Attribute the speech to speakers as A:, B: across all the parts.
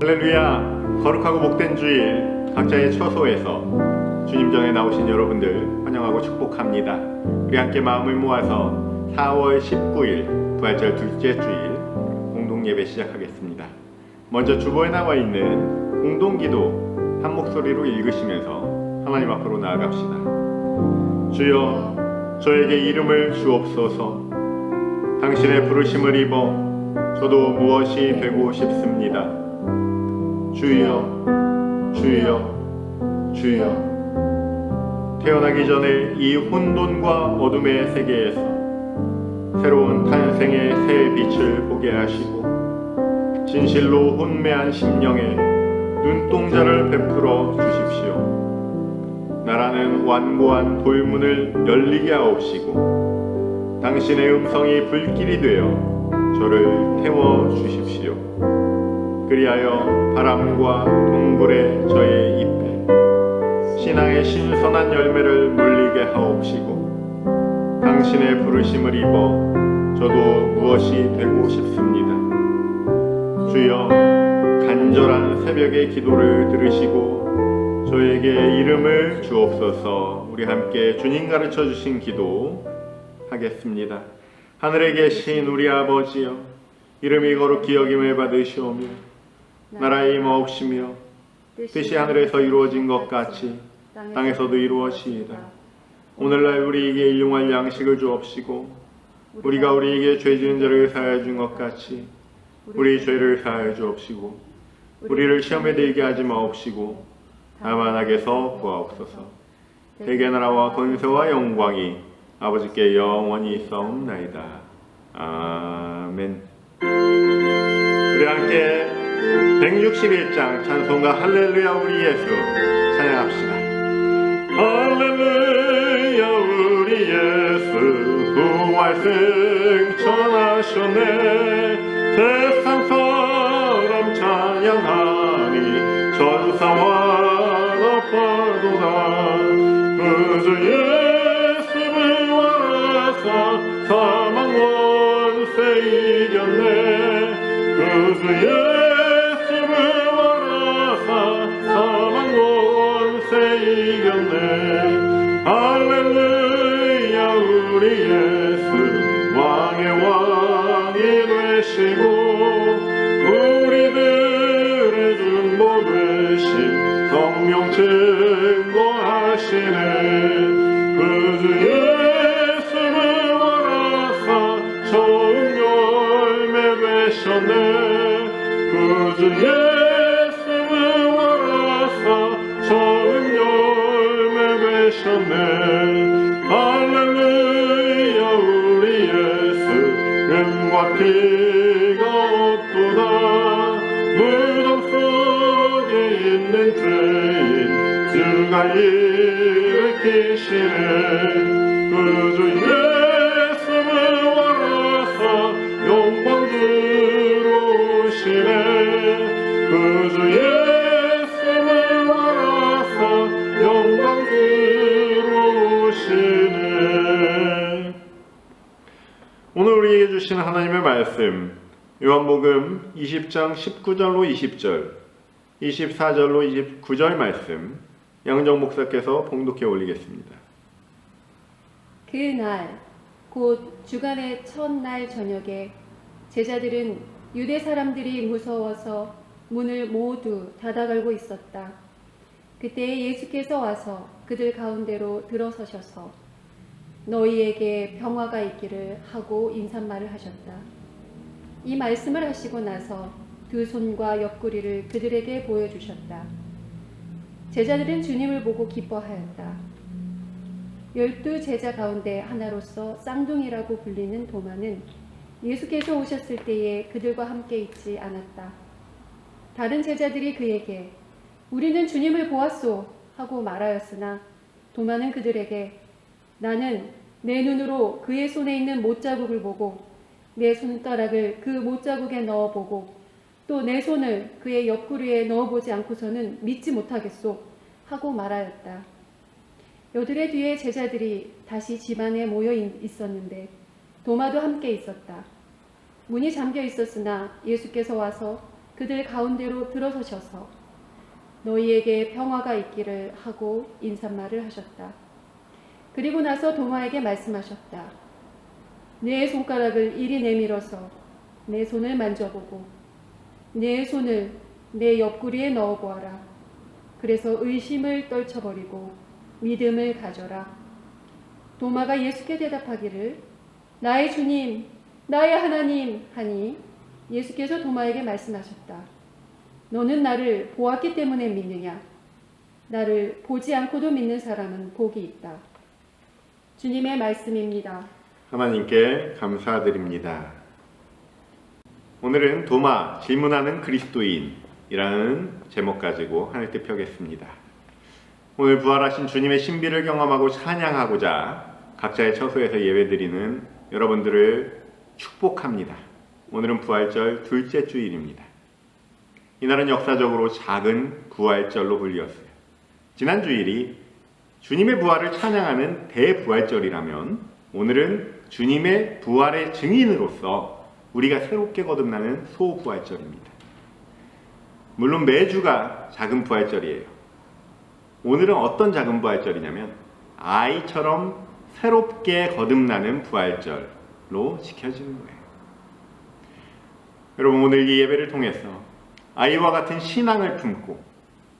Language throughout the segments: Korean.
A: 할렐루야! 거룩하고 복된 주일 각자의 처소에서 주님 전에 나오신 여러분들 환영하고 축복합니다. 우리 함께 마음을 모아서 4월 19일 부활절 둘째 주일 공동예배 시작하겠습니다. 먼저 주보에 나와 있는 공동기도 한 목소리로 읽으시면서 하나님 앞으로 나아갑시다. 주여, 저에게 이름을 주옵소서. 당신의 부르심을 입어 저도 무엇이 되고 싶습니다. 주여, 주여, 주여. 태어나기 전에 이 혼돈과 어둠의 세계에서 새로운 탄생의 새 빛을 보게 하시고 진실로 혼매한 심령에 눈동자를 베풀어 주십시오. 나라는 완고한 돌문을 열리게 하옵시고 당신의 음성이 불길이 되어 저를 태워 주십시오. 그리하여 바람과 동굴에 저의 잎에 신앙의 신선한 열매를 물리게 하옵시고 당신의 부르심을 입어 저도 무엇이 되고 싶습니다. 주여, 간절한 새벽의 기도를 들으시고 저에게 이름을 주옵소서. 우리 함께 주님 가르쳐 주신 기도 하겠습니다. 하늘에 계신 우리 아버지여, 이름이 거룩히 여김을 받으시오며 나라의 임하옵시며 뜻이 하늘에서 이루어진 것 같이 땅에서도 이루어지이다. 오늘날 우리에게 일용할 양식을 주옵시고 우리가 우리에게 죄 지은 자를 사하여 준 것 같이 우리 죄를 사하여 주옵시고 우리를 시험에 들게 하지 마옵시고 다만 악에서 구하옵소서. 대개 나라와 권세와 영광이 아버지께 영원히 있사옵나이다. 아멘. 우리 함께 161장 찬송가 할렐루야 우리 예수 찬양합시다. 할렐루야 우리 예수 부활 승천하셨네. 세상 사람 찬양하니 천사와 높아도다. 그주 예수 부활하사 사망 원세 이겼네. 그주 예수 부활하사 사망 원세 이겼네. 할렐루야 우리 예수 왕의 왕이 되시고 우리들의 중보 되신 성령 증거하시네. 그주 예수 부활하사 처음 열매 되셨네. 그주 예수 부활하사 처음 열매 되셨네. 할렐루야 우리 예수 은과 피가 없도다. 무덤 속에 있는 죄인 주가 일으키시네. 그주 예수 부활하사 영광 들어오시네. 그주 예수 부활하사 영광 들어오시네. 오늘 우리에게 주신 하나님의 말씀 요한복음 20장 19절로 20절 24절로 29절 말씀 양정 목사께서 봉독해 올리겠습니다.
B: 그날 곧 주간의 첫날 저녁에 제자들은 유대 사람들이 무서워서 문을 모두 닫아걸고 있었다. 그때 예수께서 와서 그들 가운데로 들어서셔서 너희에게 평화가 있기를 하고 인사말을 하셨다. 이 말씀을 하시고 나서 두 손과 옆구리를 그들에게 보여주셨다. 제자들은 주님을 보고 기뻐하였다. 12 제자 가운데 하나로서 쌍둥이라고 불리는 도마는 예수께서 오셨을 때에 그들과 함께 있지 않았다. 다른 제자들이 그에게 우리는 주님을 보았소 하고 말하였으나 도마는 그들에게 나는 내 눈으로 그의 손에 있는 못자국을 보고 내 손가락을 그 못자국에 넣어보고 또 내 손을 그의 옆구리에 넣어보지 않고서는 믿지 못하겠소 하고 말하였다. 여드레 뒤에 제자들이 다시 집안에 모여 있었는데 도마도 함께 있었다. 문이 잠겨 있었으나 예수께서 와서 그들 가운데로 들어서셔서 너희에게 평화가 있기를 하고 인사말을 하셨다. 그리고 나서 도마에게 말씀하셨다. 내 손가락을 이리 내밀어서 내 손을 만져보고 내 손을 내 옆구리에 넣어보아라. 그래서 의심을 떨쳐버리고 믿음을 가져라. 도마가 예수께 대답하기를 나의 주님, 나의 하나님 하니 예수께서 도마에게 말씀하셨다. 너는 나를 보았기 때문에 믿느냐? 나를 보지 않고도 믿는 사람은 복이 있다. 주님의 말씀입니다.
A: 하나님께 감사드립니다. 오늘은 도마, 질문하는 그리스도인이라는 제목 가지고 하늘 뜻 펴겠습니다. 오늘 부활하신 주님의 신비를 경험하고 찬양하고자 각자의 처소에서 예배드리는 여러분들을 축복합니다. 오늘은 부활절 둘째 주일입니다. 이날은 역사적으로 작은 부활절로 불렸어요. 지난 주일이 주님의 부활을 찬양하는 대부활절이라면 오늘은 주님의 부활의 증인으로서 우리가 새롭게 거듭나는 소부활절입니다. 물론 매주가 작은 부활절이에요. 오늘은 어떤 작은 부활절이냐면 아이처럼 새롭게 거듭나는 부활절로 지켜지는 거예요. 여러분, 오늘 이 예배를 통해서 아이와 같은 신앙을 품고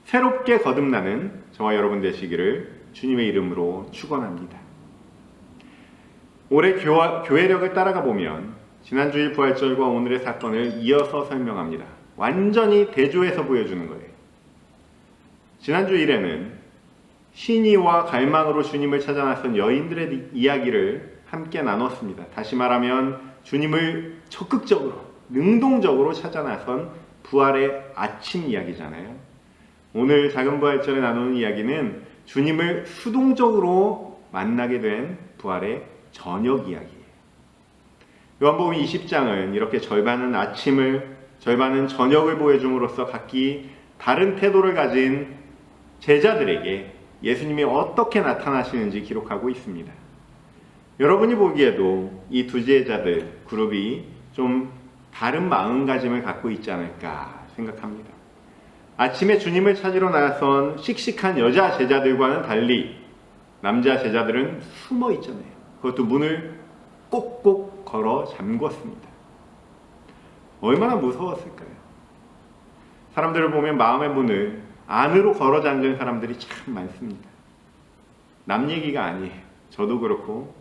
A: 새롭게 거듭나는 저와 여러분 되시기를 주님의 이름으로 축원합니다. 올해 교회력을 따라가 보면 지난주일 부활절과 오늘의 사건을 이어서 설명합니다. 완전히 대조해서 보여주는 거예요. 지난주일에는 신의와 갈망으로 주님을 찾아 나선 여인들의 이야기를 함께 나눴습니다. 다시 말하면 주님을 적극적으로, 능동적으로 찾아 나선 부활의 아침 이야기잖아요. 오늘 작은 부활절에 나누는 이야기는 주님을 수동적으로 만나게 된 부활의 저녁 이야기예요. 요한복음 20장은 이렇게 절반은 아침을, 절반은 저녁을 보여줌으로써 각기 다른 태도를 가진 제자들에게 예수님이 어떻게 나타나시는지 기록하고 있습니다. 여러분이 보기에도 이 두 제자들 그룹이 좀 다른 마음가짐을 갖고 있지 않을까 생각합니다. 아침에 주님을 찾으러 나선 씩씩한 여자 제자들과는 달리 남자 제자들은 숨어 있잖아요. 그것도 문을 꼭꼭 걸어 잠궜습니다. 얼마나 무서웠을까요? 사람들을 보면 마음의 문을 안으로 걸어 잠근 사람들이 참 많습니다. 남 얘기가 아니에요. 저도 그렇고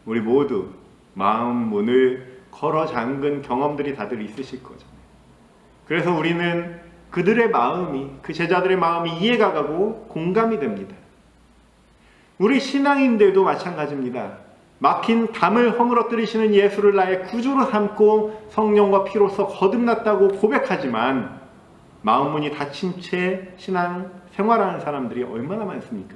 A: 우리 모두 마음 문을 걸어 잠근 경험들이 다들 있으실 거잖아요. 그래서 우리는 그들의 마음이, 그 제자들의 마음이 이해가 가고 공감이 됩니다. 우리 신앙인들도 마찬가지입니다. 막힌 담을 허물어뜨리시는 예수를 나의 구주로 삼고 성령과 피로써 거듭났다고 고백하지만 마음문이 닫힌 채 신앙 생활하는 사람들이 얼마나 많습니까?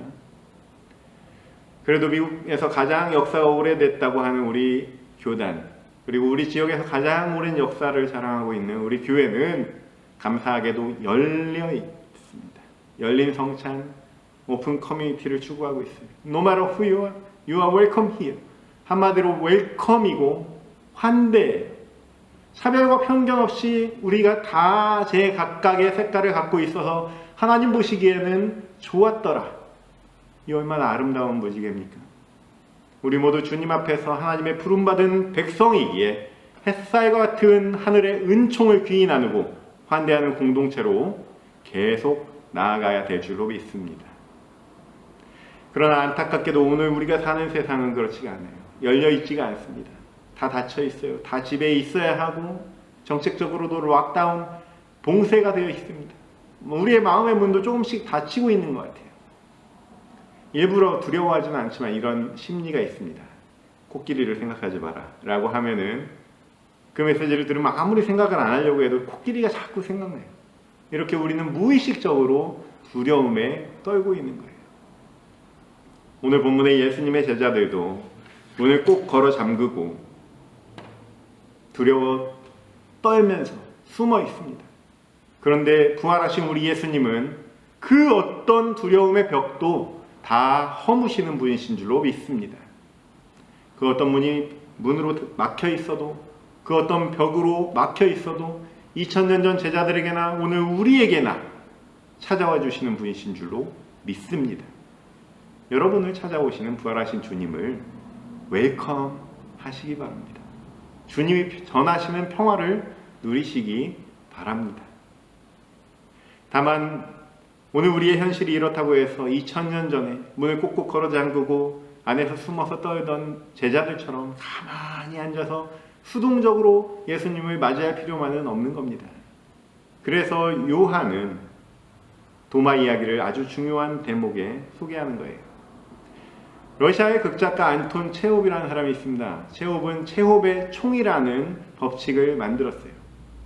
A: 그래도 미국에서 가장 역사가 오래됐다고 하는 우리 교단, 그리고 우리 지역에서 가장 오랜 역사를 자랑하고 있는 우리 교회는 감사하게도 열려 있습니다. 열린 성찬, 오픈 커뮤니티를 추구하고 있어요. No matter who you are, you are welcome here. 한마디로 웰컴이고 환대예요. 차별과 편견 없이 우리가 다 제각각의 색깔을 갖고 있어서 하나님 보시기에는 좋았더라. 이 얼마나 아름다운 무지개입니까? 우리 모두 주님 앞에서 하나님의 부름받은 백성이기에 햇살과 같은 하늘의 은총을 귀히 나누고 환대하는 공동체로 계속 나아가야 될 줄로 믿습니다. 그러나 안타깝게도 오늘 우리가 사는 세상은 그렇지가 않아요. 열려있지가 않습니다. 다 닫혀 있어요. 다 집에 있어야 하고 정책적으로도 락다운, 봉쇄가 되어 있습니다. 우리의 마음의 문도 조금씩 닫히고 있는 것 같아요. 일부러 두려워하지는 않지만 이런 심리가 있습니다. 코끼리를 생각하지 마라 라고 하면은 그 메시지를 들으면 아무리 생각을 안 하려고 해도 코끼리가 자꾸 생각나요. 이렇게 우리는 무의식적으로 두려움에 떨고 있는 거예요. 오늘 본문의 예수님의 제자들도 문을 꼭 걸어 잠그고 두려워 떨면서 숨어 있습니다. 그런데 부활하신 우리 예수님은 그 어떤 두려움의 벽도 다 허무시는 분이신 줄로 믿습니다. 그 어떤 문이 문으로 막혀 있어도, 그 어떤 벽으로 막혀 있어도 2000년 전 제자들에게나 오늘 우리에게나 찾아와 주시는 분이신 줄로 믿습니다. 여러분을 찾아오시는 부활하신 주님을 웰컴 하시기 바랍니다. 주님이 전하시는 평화를 누리시기 바랍니다. 다만 오늘 우리의 현실이 이렇다고 해서 2000년 전에 문을 꼭꼭 걸어 잠그고 안에서 숨어서 떨던 제자들처럼 가만히 앉아서 수동적으로 예수님을 맞이할 필요만은 없는 겁니다. 그래서 요한은 도마 이야기를 아주 중요한 대목에 소개하는 거예요. 러시아의 극작가 안톤 체홉이라는 사람이 있습니다. 체홉은 체홉의 총이라는 법칙을 만들었어요.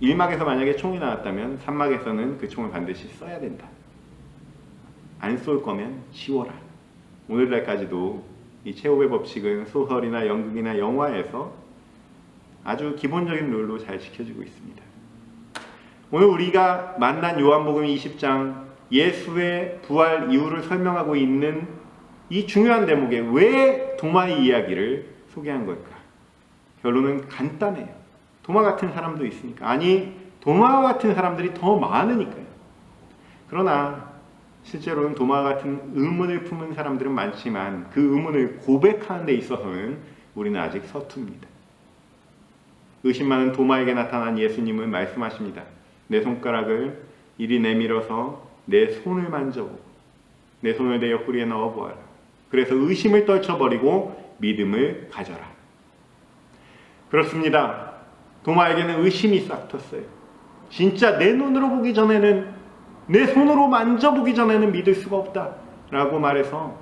A: 1막에서 만약에 총이 나왔다면 3막에서는 그 총을 반드시 써야 된다. 안 쏠 거면 지워라. 오늘날까지도 이 체홉의 법칙은 소설이나 연극이나 영화에서 아주 기본적인 룰로 잘 지켜지고 있습니다. 오늘 우리가 만난 요한복음 20장 예수의 부활 이유를 설명하고 있는 이 중요한 대목에 왜 도마의 이야기를 소개한 걸까? 결론은 간단해요. 도마 같은 사람도 있으니까. 아니, 도마와 같은 사람들이 더 많으니까요. 그러나 실제로는 도마 같은 의문을 품은 사람들은 많지만 그 의문을 고백하는 데 있어서는 우리는 아직 서툽니다. 의심 많은 도마에게 나타난 예수님은 말씀하십니다. 내 손가락을 이리 내밀어서 내 손을 만져보고 내 손을 내 옆구리에 넣어보아라. 그래서 의심을 떨쳐버리고 믿음을 가져라. 그렇습니다. 도마에게는 의심이 싹 텄어요. 진짜 내 눈으로 보기 전에는, 내 손으로 만져보기 전에는 믿을 수가 없다 라고 말해서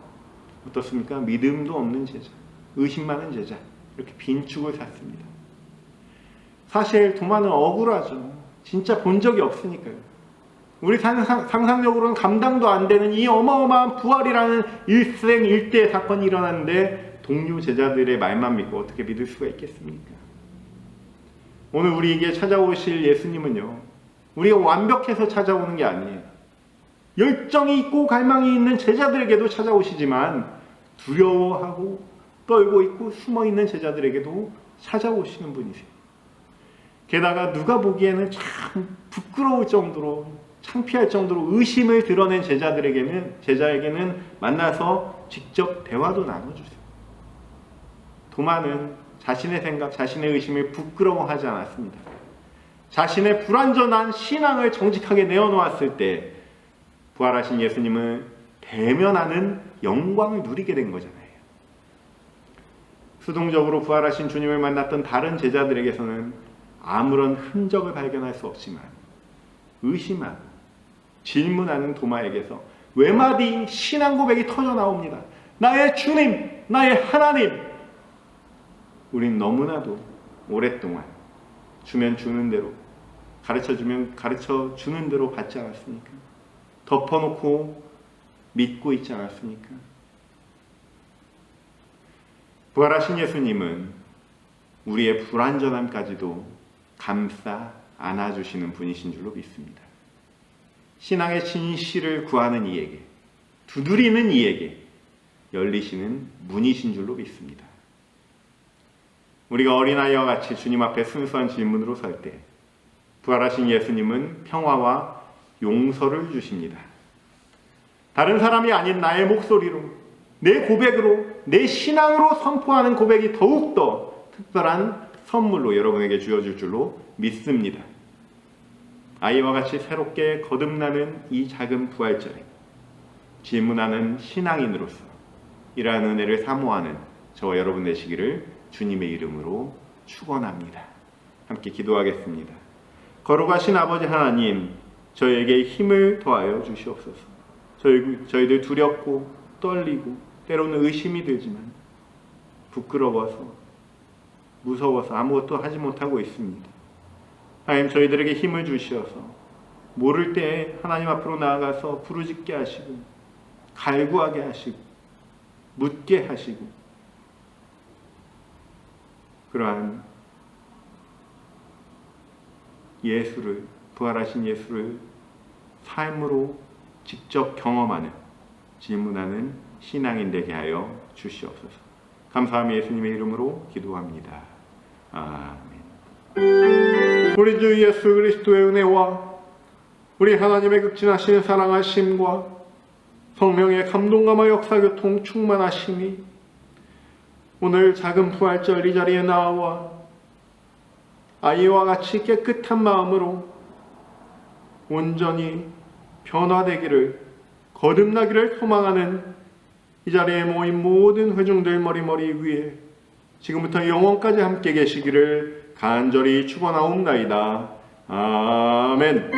A: 어떻습니까? 믿음도 없는 제자, 의심 많은 제자, 이렇게 빈축을 샀습니다. 사실 도마는 억울하죠. 진짜 본 적이 없으니까요. 우리 상상력으로는 감당도 안 되는 이 어마어마한 부활이라는 일생일대 사건이 일어났는데 동료 제자들의 말만 믿고 어떻게 믿을 수가 있겠습니까? 오늘 우리에게 찾아오실 예수님은요, 우리가 완벽해서 찾아오는 게 아니에요. 열정이 있고 갈망이 있는 제자들에게도 찾아오시지만 두려워하고 떨고 있고 숨어있는 제자들에게도 찾아오시는 분이세요. 게다가 누가 보기에는 참 부끄러울 정도로, 창피할 정도로 의심을 드러낸 제자에게는 만나서 직접 대화도 나눠주세요. 도마는 자신의 생각, 자신의 의심을 부끄러워하지 않았습니다. 자신의 불완전한 신앙을 정직하게 내어놓았을 때 부활하신 예수님을 대면하는 영광을 누리게 된 거잖아요. 수동적으로 부활하신 주님을 만났던 다른 제자들에게서는 아무런 흔적을 발견할 수 없지만 의심하고 질문하는 도마에게서 외마디 신앙 고백이 터져 나옵니다. 나의 주님, 나의 하나님. 우린 너무나도 오랫동안 주면 주는 대로, 가르쳐주면 가르쳐 주는 대로 받지 않았습니까? 덮어놓고 믿고 있지 않았습니까? 부활하신 예수님은 우리의 불완전함까지도 감싸 안아주시는 분이신 줄로 믿습니다. 신앙의 진실을 구하는 이에게, 두드리는 이에게 열리시는 문이신 줄로 믿습니다. 우리가 어린아이와 같이 주님 앞에 순수한 질문으로 설 때 부활하신 예수님은 평화와 용서를 주십니다. 다른 사람이 아닌 나의 목소리로, 내 고백으로, 내 신앙으로 선포하는 고백이 더욱더 특별한 선물로 여러분에게 주어질 줄로 믿습니다. 아이와 같이 새롭게 거듭나는 이 작은 부활절에 질문하는 신앙인으로서 이러한 은혜를 사모하는 저와 여러분 되시기를 주님의 이름으로 축원합니다. 함께 기도하겠습니다. 거룩하신 아버지 하나님, 저에게 힘을 더하여 주시옵소서. 저희들 두렵고 떨리고 때로는 의심이 들지만 부끄러워서 무서워서 아무것도 하지 못하고 있습니다. 하나님, 저희들에게 힘을 주시어서 모를 때 하나님 앞으로 나아가서 부르짖게 하시고 갈구하게 하시고 묻게 하시고 그러한 예수를, 부활하신 예수를 삶으로 직접 경험하는, 질문하는 신앙인 되게 하여 주시옵소서. 감사하며 예수님의 이름으로 기도합니다. 아멘. 우리 주 예수 그리스도의 은혜와 우리 하나님의 극진하신 사랑하심과 성령의 감동감화 역사교통 충만하심이 오늘 작은 부활절 이 자리에 나와 아이와 같이 깨끗한 마음으로 온전히 변화되기를 거듭나기를 소망하는 이 자리에 모인 모든 회중들 머리머리 위에 지금부터 영원까지 함께 계시기를 간절히 축원하옵나이다. 아멘.